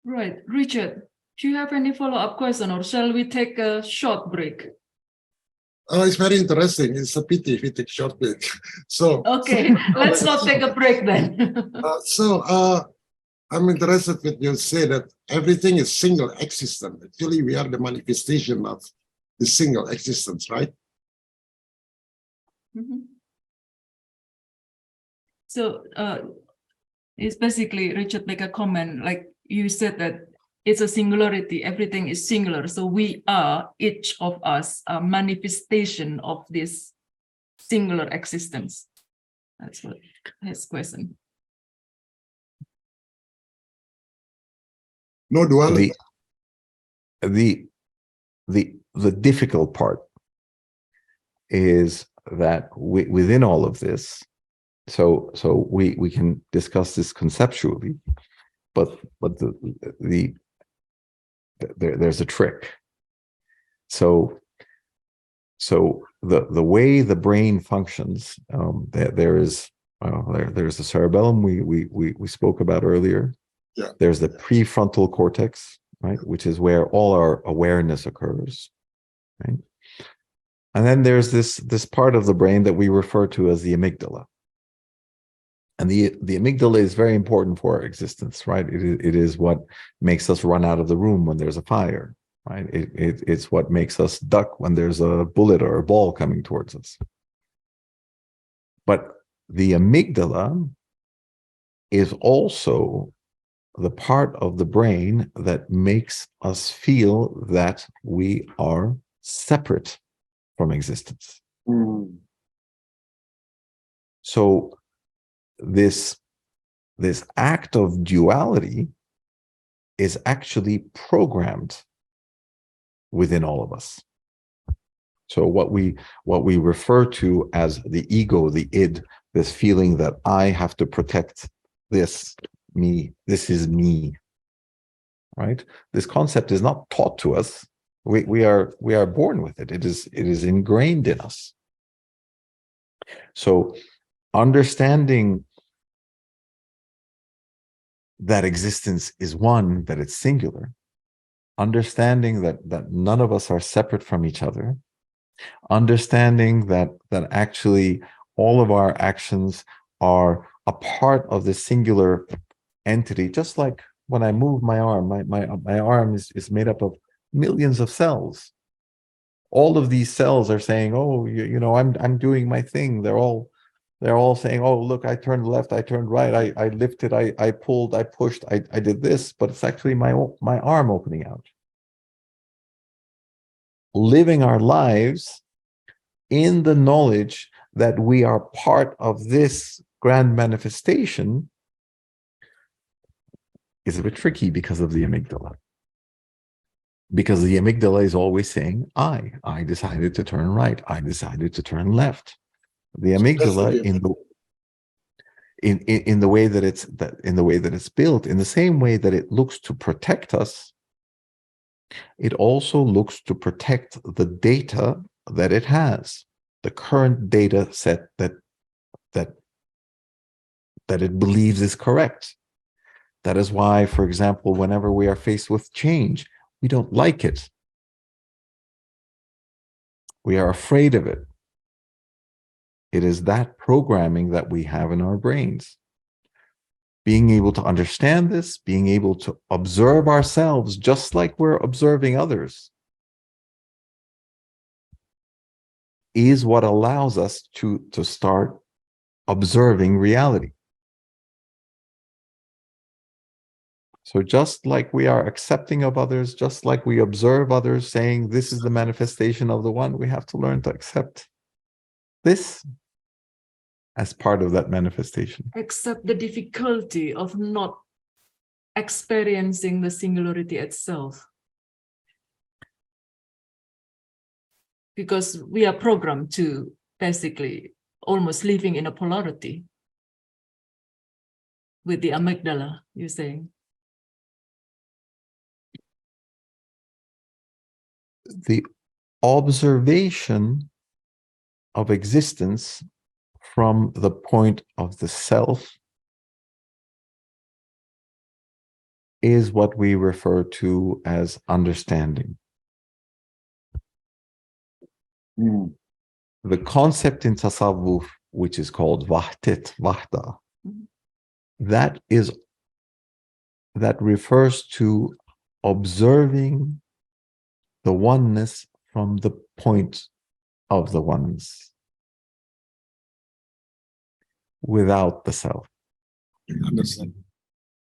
Right. Richard, do you have any follow-up question, or shall we take a short break? It's very interesting. It's a pity if we take short break. So Okay, let's not take a break then. I'm interested with you say that everything is single existent. Actually, we are the manifestation of the single existence, right? So it's basically, Richard make a comment, like you said that it's a singularity, everything is singular. So we are, each of us, a manifestation of this singular existence. That's what his question. No duality. The difficult part is that within all of this, so we can discuss this conceptually, but there's a trick. So the way the brain functions, there's the cerebellum we spoke about earlier. Yeah. There's the prefrontal cortex, right, which is where all our awareness occurs, right? And then there's this part of the brain that we refer to as the amygdala. And the amygdala is very important for our existence, right? It is what makes us run out of the room when there's a fire, right? It's what makes us duck when there's a bullet or a ball coming towards us. But the amygdala is also the part of the brain that makes us feel that we are separate from existence. So this act of duality is actually programmed within all of us. So what we refer to as the ego, the id, this feeling that I have to protect this, me, this is me, right? This concept is not taught to us. We are born with it. It is ingrained in us. So understanding that existence is one, that it's singular, understanding that none of us are separate from each other, understanding that actually all of our actions are a part of the singular entity. Just like when I move my arm, my arm is made up of millions of cells. All of these cells are saying, oh, you know, I'm doing my thing. They're all saying, oh, look, I turned left, I turned right, I lifted, I pulled, I pushed, I did this, but it's actually my arm opening out. Living our lives in the knowledge that we are part of this grand manifestation is a bit tricky because of the amygdala. Because the amygdala is always saying, I decided to turn right, I decided to turn left. The amygdala, in the way that it's built, in the same way that it looks to protect us, it also looks to protect the data that it has, the current data set that it believes is correct. That is why, for example, whenever we are faced with change, we don't like it. We are afraid of it. It is that programming that we have in our brains. Being able to understand this, being able to observe ourselves just like we're observing others, is what allows us to start observing reality. So just like we are accepting of others, just like we observe others saying this is the manifestation of the one, we have to learn to accept this as part of that manifestation. Accept the difficulty of not experiencing the singularity itself. Because we are programmed to basically almost living in a polarity with the amygdala, you're saying. The observation of existence from the point of the self is what we refer to as understanding. Mm. The concept in tasawwuf, which is called wahdat, wahda, that refers to observing the oneness from the point of the oneness, without the self. Understand.